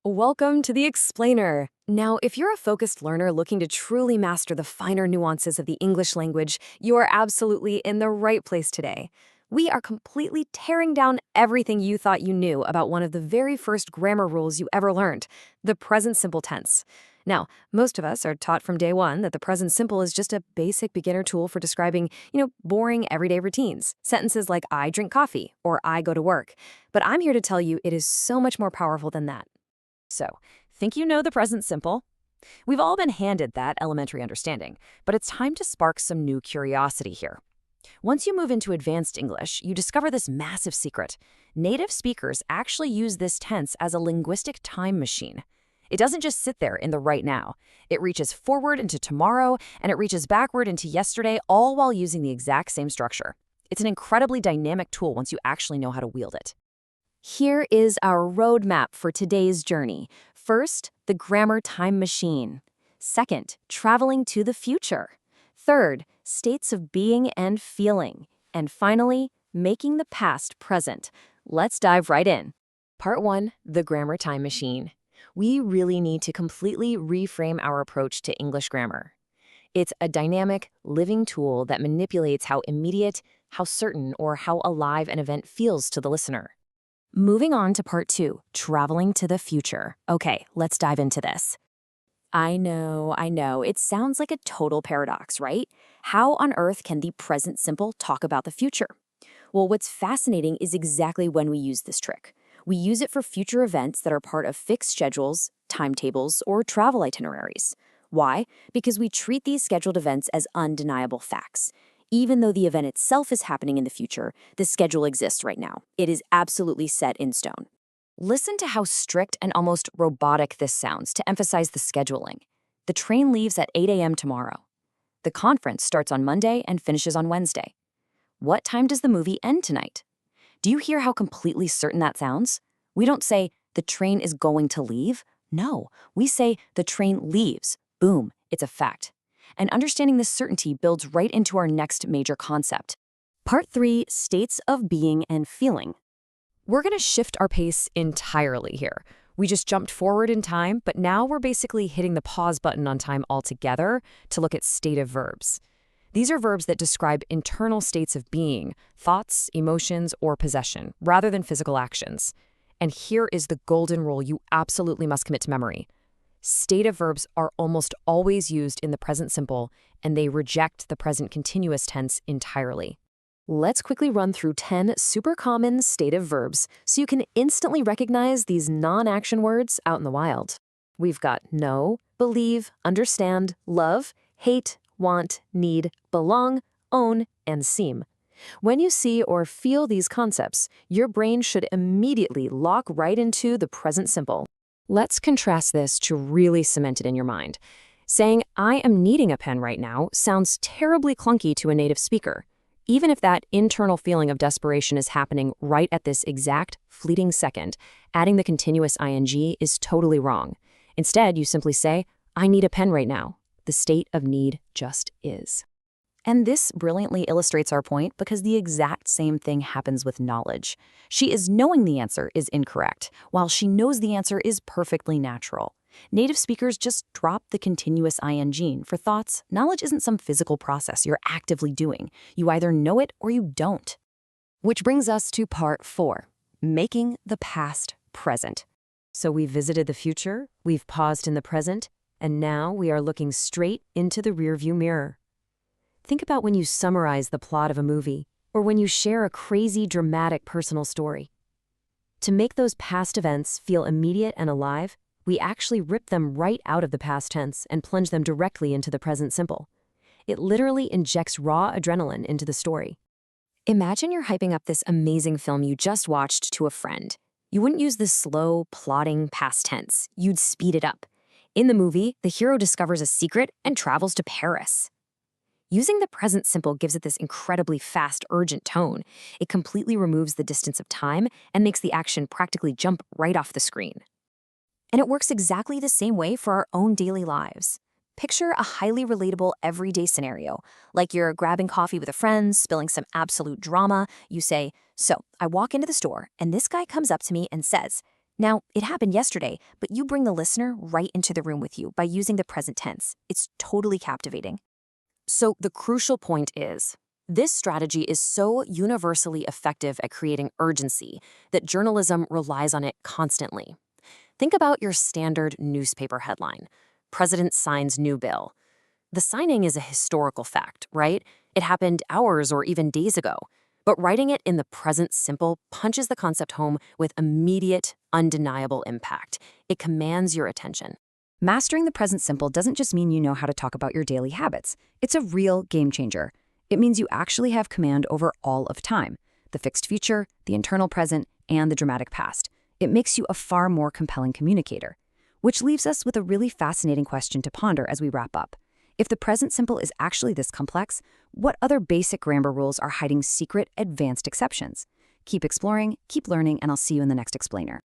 Welcome to the Explainer. Now, if you're a focused learner looking to truly master the finer nuances of the English language, you are absolutely in the right place today. We are completely tearing down everything you thought you knew about one of the very first grammar rules you ever learned, the present simple tense. Now, most of us are taught from day one that the present simple is just a basic beginner tool for describing, boring everyday routines. Sentences like I drink coffee or I go to work. But I'm here to tell you it is so much more powerful than that. So, think you know the present simple? We've all been handed that elementary understanding, but it's time to spark some new curiosity here. Once you move into advanced English, you discover this massive secret. Native speakers actually use this tense as a linguistic time machine. It doesn't just sit there in the right now. It reaches forward into tomorrow, and it reaches backward into yesterday, all while using the exact same structure. It's an incredibly dynamic tool once you actually know how to wield it. Here is our roadmap for today's journey. First, the grammar time machine. Second, traveling to the future. Third, states of being and feeling. And finally, making the past present. Let's dive right in. Part 1, the grammar time machine. We really need to completely reframe our approach to English grammar. It's a dynamic, living tool that manipulates how immediate, how certain, or how alive an event feels to the listener. Moving on to part 2, traveling to the future. Okay, let's dive into this. I know, it sounds like a total paradox, right? How on earth can the present simple talk about the future? Well, what's fascinating is exactly when we use this trick. We use it for future events that are part of fixed schedules, timetables, or travel itineraries. Why? Because we treat these scheduled events as undeniable facts. Even though the event itself is happening in the future, the schedule exists right now. It is absolutely set in stone. Listen to how strict and almost robotic this sounds to emphasize the scheduling. The train leaves at 8 a.m. tomorrow. The conference starts on Monday and finishes on Wednesday. What time does the movie end tonight? Do you hear how completely certain that sounds? We don't say, the train is going to leave. No, we say, the train leaves. Boom, it's a fact. And understanding this certainty builds right into our next major concept. Part 3, states of being and feeling. We're going to shift our pace entirely here. We just jumped forward in time, but now we're basically hitting the pause button on time altogether to look at stative verbs. These are verbs that describe internal states of being, thoughts, emotions, or possession, rather than physical actions. And here is the golden rule you absolutely must commit to memory. Stative verbs are almost always used in the present simple, and they reject the present continuous tense entirely. Let's quickly run through 10 super common stative verbs so you can instantly recognize these non-action words out in the wild. We've got know, believe, understand, love, hate, want, need, belong, own, and seem. When you see or feel these concepts, your brain should immediately lock right into the present simple. Let's contrast this to really cement it in your mind. Saying, I am needing a pen right now sounds terribly clunky to a native speaker, even if that internal feeling of desperation is happening right at this exact fleeting second. Adding the continuous ing is totally wrong. Instead, you simply say, I need a pen right now. The state of need just is. And this brilliantly illustrates our point because the exact same thing happens with knowledge. She is knowing the answer is incorrect, while she knows the answer is perfectly natural. Native speakers just drop the continuous ing. For thoughts, knowledge isn't some physical process you're actively doing. You either know it or you don't. Which brings us to part 4, making the past present. So we visited the future, we've paused in the present, and now we are looking straight into the rearview mirror. Think about when you summarize the plot of a movie, or when you share a crazy, dramatic personal story. To make those past events feel immediate and alive, we actually rip them right out of the past tense and plunge them directly into the present simple. It literally injects raw adrenaline into the story. Imagine you're hyping up this amazing film you just watched to a friend. You wouldn't use the slow, plodding past tense. You'd speed it up. In the movie, the hero discovers a secret and travels to Paris. Using the present simple gives it this incredibly fast, urgent tone. It completely removes the distance of time and makes the action practically jump right off the screen. And it works exactly the same way for our own daily lives. Picture a highly relatable everyday scenario, like you're grabbing coffee with a friend, spilling some absolute drama. You say, so I walk into the store and this guy comes up to me and says, Now, it happened yesterday, but you bring the listener right into the room with you by using the present tense. It's totally captivating. So the crucial point is, this strategy is so universally effective at creating urgency that journalism relies on it constantly. Think about your standard newspaper headline: President signs new bill. The signing is a historical fact, right? It happened hours or even days ago. But writing it in the present simple punches the concept home with immediate, undeniable impact. It commands your attention. Mastering the present simple doesn't just mean you know how to talk about your daily habits. It's a real game changer. It means you actually have command over all of time: the fixed future, the internal present, and the dramatic past. It makes you a far more compelling communicator. Which leaves us with a really fascinating question to ponder as we wrap up. If the present simple is actually this complex, what other basic grammar rules are hiding secret, advanced exceptions? Keep exploring, keep learning, and I'll see you in the next explainer.